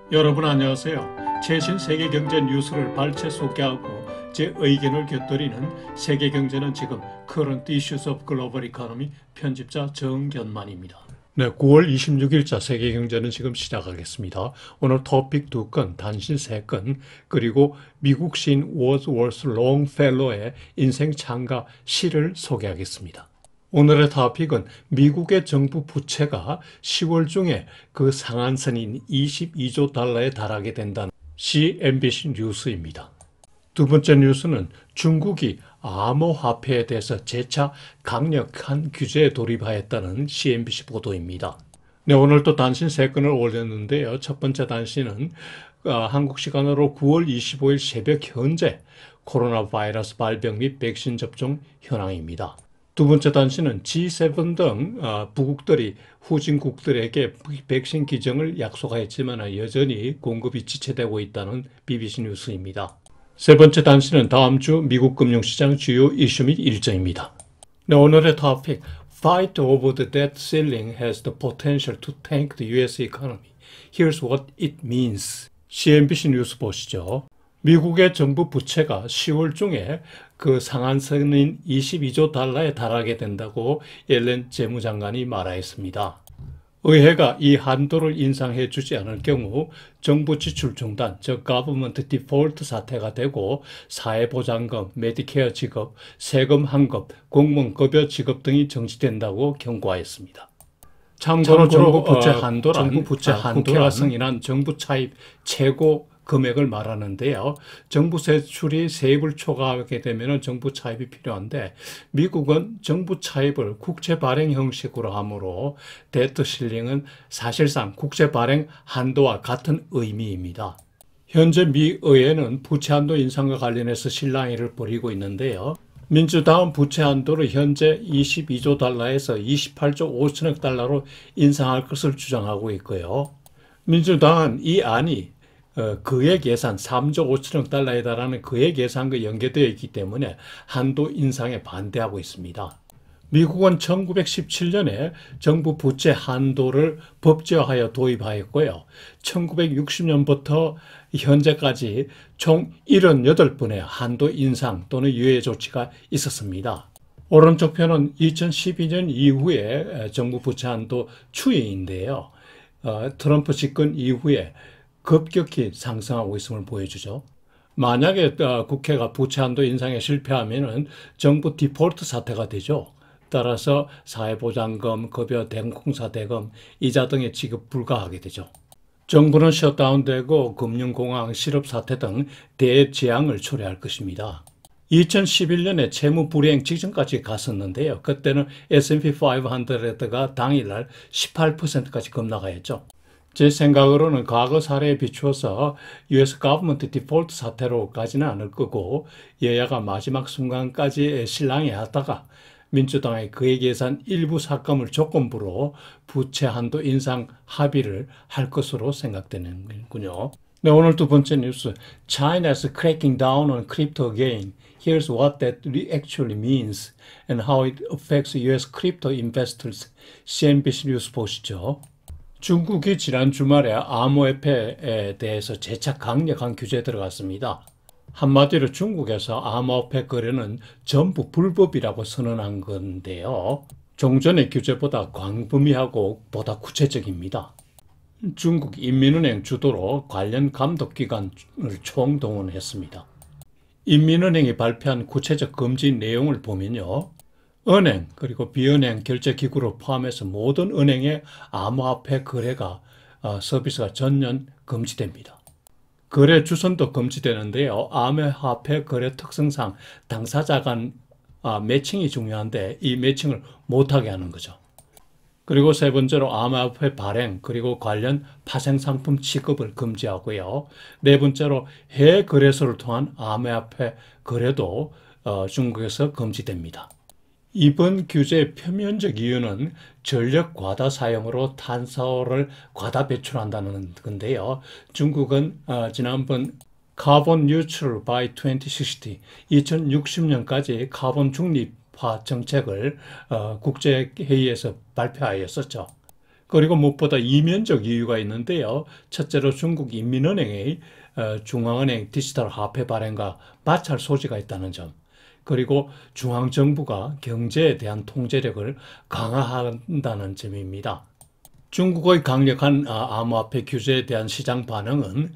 여러분 안녕하세요. 최신 세계 경제 뉴스를 발췌 소개하고 제 의견을 곁들이는 세계 경제는 지금 Current Issues of Global Economy 편집자 정견만입니다. 네, 9월 26일자 세계 경제는 지금 시작하겠습니다. 오늘 토픽 2건, 단신 3건, 그리고 미국 시인 워즈워스 롱펠로의 인생 창가 시를 소개하겠습니다. 오늘의 토픽은 미국의 정부 부채가 10월 중에 그 상한선인 22조 달러에 달하게 된다는 CNBC 뉴스입니다. 두 번째 뉴스는 중국이 암호화폐에 대해서 재차 강력한 규제에 돌입하였다는 CNBC 보도입니다. 네, 오늘 또 단신 3건을 올렸는데요. 첫 번째 단신은 한국 시간으로 9월 25일 새벽 현재 코로나 바이러스 발병 및 백신 접종 현황입니다. 두 번째 단신은 G7 등 부국들이 후진국들에게 백신 기증을 약속하였지만 여전히 공급이 지체되고 있다는 BBC 뉴스입니다. 세 번째 단신은 다음 주 미국 금융시장 주요 이슈 및 일정입니다. 네, 오늘의 토픽, Fight over the debt ceiling has the potential to tank the US economy. Here's what it means. CNBC 뉴스 보시죠. 미국의 정부 부채가 10월 중에 그 상한선인 22조 달러에 달하게 된다고 옐렌 재무장관이 말하였습니다. 의회가 이 한도를 인상해 주지 않을 경우 정부 지출 중단, 즉 Government Default 사태가 되고 사회보장금, 메디케어 지급, 세금 환급, 공무원 급여 지급 등이 정지된다고 경고하였습니다. 참고로 정부 부채 한도란 국회가 승인한 정부 차입 최고 금액을 말하는데요. 정부 세출이 세입을 초과하게 되면 정부 차입이 필요한데 미국은 정부 차입을 국채 발행 형식으로 하므로 데트 실링은 사실상 국채 발행 한도와 같은 의미입니다. 현재 미 의회는 부채 한도 인상과 관련해서 실랑이를 벌이고 있는데요. 민주당은 부채 한도를 현재 22조 달러에서 28조 5천억 달러로 인상할 것을 주장하고 있고요. 민주당은 이 안이 그액 예산 3조 5천억 달러에 달하는 그액 예산과 연계되어 있기 때문에 한도 인상에 반대하고 있습니다. 미국은 1917년에 정부 부채 한도를 법제화하여 도입하였고요. 1960년부터 현재까지 총 78번의 한도 인상 또는 유예 조치가 있었습니다. 오른쪽 편은 2012년 이후에 정부 부채 한도 추이인데요. 트럼프 집권 이후에 급격히 상승하고 있음을 보여주죠. 만약에 국회가 부채 한도 인상에 실패하면 정부 디폴트 사태가 되죠. 따라서 사회보장금, 급여 대공사 대금, 이자 등의 지급 불가하게 되죠. 정부는 셧다운되고 금융공황, 실업사태 등 대재앙을 초래할 것입니다. 2011년에 채무 불이행 직전까지 갔었는데요. 그때는 S&P 500가 당일날 18%까지 급락하였죠. 제 생각으로는 과거 사례에 비추어서 US Government Default 사태로까지는 않을 거고 여야가 마지막 순간까지 실랑이 하다가 민주당의 그에 예산 일부 삭감을 조건부로 부채 한도 인상 합의를 할 것으로 생각되는군요. 네, 오늘 두 번째 뉴스. China is cracking down on crypto again. Here's what that actually means and how it affects US crypto investors. CNBC 뉴스 보시죠. 중국이 지난 주말에 암호화폐에 대해서 재차 강력한 규제에 들어갔습니다. 한마디로 중국에서 암호화폐 거래는 전부 불법이라고 선언한 건데요. 종전의 규제보다 광범위하고 보다 구체적입니다. 중국 인민은행 주도로 관련 감독기관을 총동원했습니다. 인민은행이 발표한 구체적 금지 내용을 보면요. 은행 그리고 비은행 결제기구를 포함해서 모든 은행의 암호화폐 거래가 서비스가 전면 금지됩니다. 거래 주선도 금지되는데요. 암호화폐 거래 특성상 당사자 간 매칭이 중요한데 이 매칭을 못하게 하는 거죠. 그리고 세 번째로 암호화폐 발행 그리고 관련 파생상품 취급을 금지하고요. 네 번째로 해외 거래소를 통한 암호화폐 거래도 중국에서 금지됩니다. 이번 규제의 표면적 이유는 전력 과다 사용으로 탄소를 과다 배출한다는 건데요. 중국은 지난번 Carbon Neutral by 2060, 2060년까지 카본 중립화 정책을 국제회의에서 발표하였었죠. 그리고 무엇보다 이면적 이유가 있는데요. 첫째로 중국 인민은행의 중앙은행 디지털 화폐 발행과 마찰 소지가 있다는 점. 그리고 중앙정부가 경제에 대한 통제력을 강화한다는 점입니다. 중국의 강력한 암호화폐 규제에 대한 시장 반응은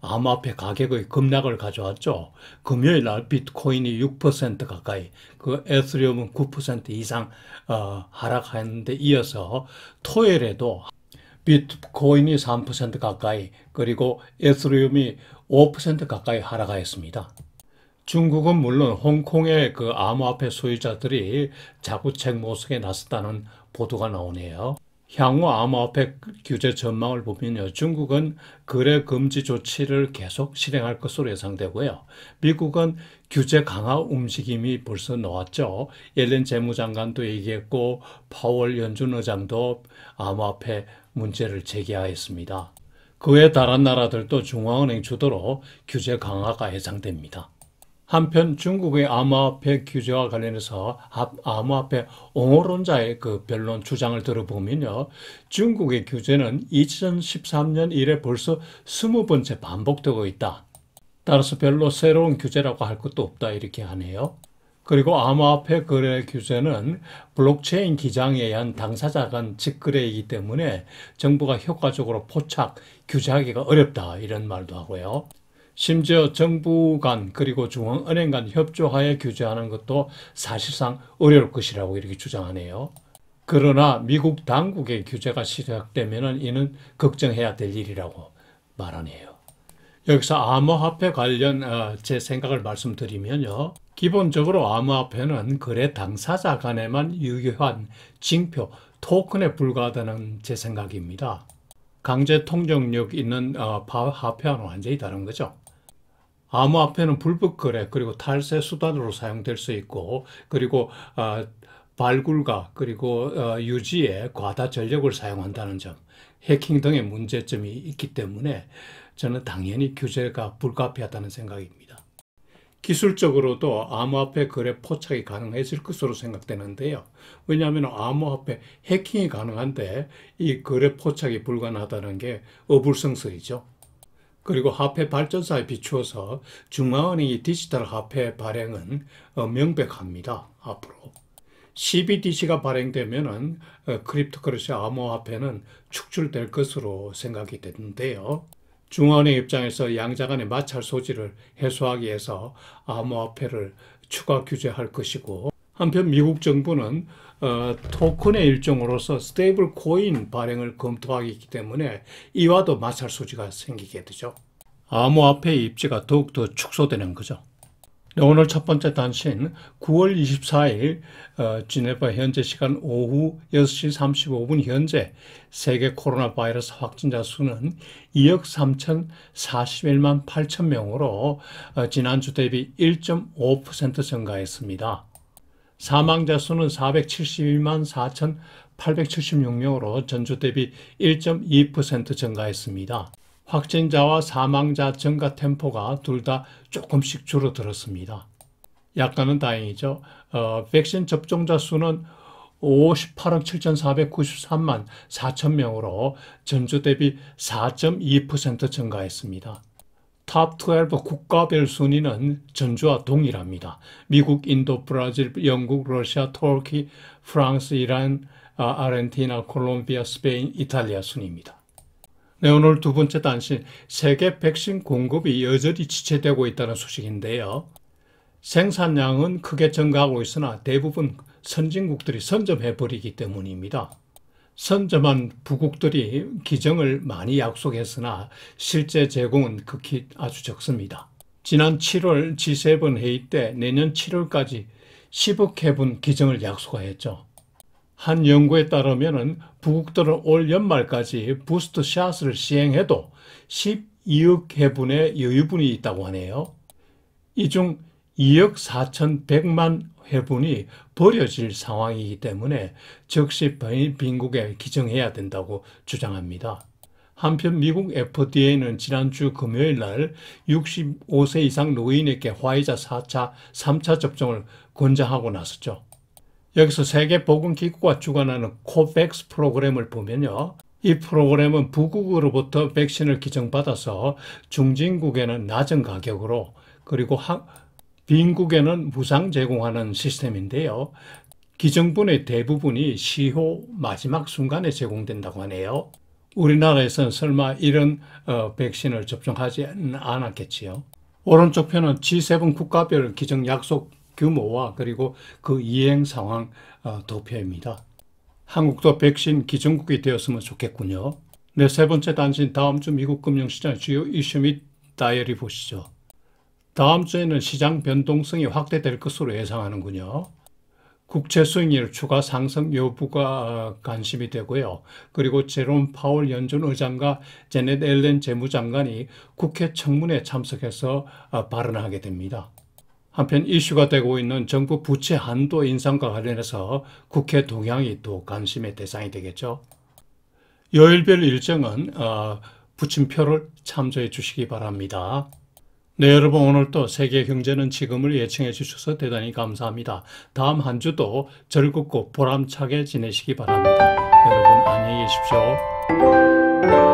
암호화폐 가격의 급락을 가져왔죠. 금요일 날 비트코인이 6% 가까이, 그 에스리움은 9% 이상 하락하는데 이어서 토요일에도 비트코인이 3% 가까이, 그리고 에스리움이 5% 가까이 하락하였습니다. 중국은 물론 홍콩의 그 암호화폐 소유자들이 자구책 모색에 나섰다는 보도가 나오네요. 향후 암호화폐 규제 전망을 보면요, 중국은 거래 금지 조치를 계속 실행할 것으로 예상되고요. 미국은 규제 강화 움직임이 벌써 나왔죠. 옐렌 재무장관도 얘기했고 파월 연준 의장도 암호화폐 문제를 제기하였습니다. 그외 다른 나라들도 중앙은행 주도로 규제 강화가 예상됩니다. 한편 중국의 암호화폐 규제와 관련해서 암호화폐 옹호론자의 그 변론 주장을 들어보면요, 중국의 규제는 2013년 이래 벌써 20번째 반복되고 있다. 따라서 별로 새로운 규제라고 할 것도 없다, 이렇게 하네요. 그리고 암호화폐 거래 규제는 블록체인 기장에 의한 당사자 간 직거래이기 때문에 정부가 효과적으로 포착, 규제하기가 어렵다, 이런 말도 하고요. 심지어 정부 간 그리고 중앙은행 간 협조하에 규제하는 것도 사실상 어려울 것이라고 이렇게 주장하네요. 그러나 미국 당국의 규제가 시작되면 이는 걱정해야 될 일이라고 말하네요. 여기서 암호화폐 관련 제 생각을 말씀드리면요, 기본적으로 암호화폐는 거래 당사자 간에만 유효한 징표, 토큰에 불과하다는 제 생각입니다. 강제 통정력 있는 화폐와는 완전히 다른 거죠. 암호화폐는 불법 거래 그리고 탈세 수단으로 사용될 수 있고, 그리고 발굴과 그리고 유지에 과다 전력을 사용한다는 점, 해킹 등의 문제점이 있기 때문에 저는 당연히 규제가 불가피하다는 생각입니다. 기술적으로도 암호화폐 거래 포착이 가능해질 것으로 생각되는데요. 왜냐하면 암호화폐 해킹이 가능한데 이 거래 포착이 불가능하다는 게 어불성설이죠. 그리고 화폐 발전사에 비추어서 중앙은행이 디지털 화폐 발행은 명백합니다. 앞으로 CBDC가 발행되면은 크립토커런시 암호화폐는 축출될 것으로 생각이 되는데요. 중앙은행 입장에서 양자 간의 마찰 소지를 해소하기 위해서 암호화폐를 추가 규제할 것이고, 한편 미국 정부는 토큰의 일종으로서 스테이블 코인 발행을 검토하기 때문에 이와도 마찰 소지가 생기게 되죠. 암호화폐의 입지가 더욱더 축소되는 거죠. 오늘 첫 번째 단신 9월 24일 지네바 현재 시간 오후 6시 35분 현재 세계 코로나 바이러스 확진자 수는 2억 3,041만 8천 명으로 지난주 대비 1.5% 증가했습니다. 사망자 수는 471만 4,876명으로 전주 대비 1.2% 증가했습니다. 확진자와 사망자 증가 템포가 둘 다 조금씩 줄어들었습니다. 약간은 다행이죠. 백신 접종자 수는 58억 7,493만 4천 명으로 전주 대비 4.2% 증가했습니다. 탑12 국가별 순위는 전주와 동일합니다. 미국, 인도, 브라질, 영국, 러시아, 터키, 프랑스, 이란, 아르헨티나, 콜롬비아, 스페인, 이탈리아 순입니다. 네, 오늘 두 번째 단신, 세계 백신 공급이 여전히 지체되고 있다는 소식인데요. 생산량은 크게 증가하고 있으나 대부분 선진국들이 선점해버리기 때문입니다. 선점한 부국들이 기정을 많이 약속했으나 실제 제공은 극히 아주 적습니다. 지난 7월 G7 회의 때 내년 7월까지 10억 회분 기정을 약속하였죠. 한 연구에 따르면 부국들은 올 연말까지 부스트 샷을 시행해도 12억 회분의 여유분이 있다고 하네요. 이 중 2억 4,100만 회분이 버려질 상황이기 때문에 즉시 빈국에 기증해야 된다고 주장합니다. 한편 미국 FDA는 지난주 금요일 날 65세 이상 노인에게 화이자 4차, 3차 접종을 권장하고 나섰죠. 여기서 세계보건기구가 주관하는 코백스 프로그램을 보면요. 이 프로그램은 부국으로부터 백신을 기증받아서 중진국에는 낮은 가격으로 그리고 빈국에는 무상 제공하는 시스템인데요. 기증분의 대부분이 시효 마지막 순간에 제공된다고 하네요. 우리나라에서는 설마 이런 백신을 접종하지 않았겠지요. 오른쪽 편은 G7 국가별 기증 약속 규모와 그리고 그 이행 상황 도표입니다. 한국도 백신 기증국이 되었으면 좋겠군요. 네, 세 번째 단신 다음 주 미국 금융시장 주요 이슈 및 다이어리 보시죠. 다음 주에는 시장 변동성이 확대될 것으로 예상하는군요. 국채 수익률 추가 상승 여부가 관심이 되고요. 그리고 제롬 파월 연준 의장과 제넷 옐런 재무장관이 국회 청문회에 참석해서 발언하게 됩니다. 한편 이슈가 되고 있는 정부 부채 한도 인상과 관련해서 국회 동향이 또 관심의 대상이 되겠죠. 요일별 일정은 부침표를 참조해 주시기 바랍니다. 네, 여러분 오늘도 세계 경제는 지금을 예청해 주셔서 대단히 감사합니다. 다음 한 주도 즐겁고 보람차게 지내시기 바랍니다. 여러분 안녕히 계십시오.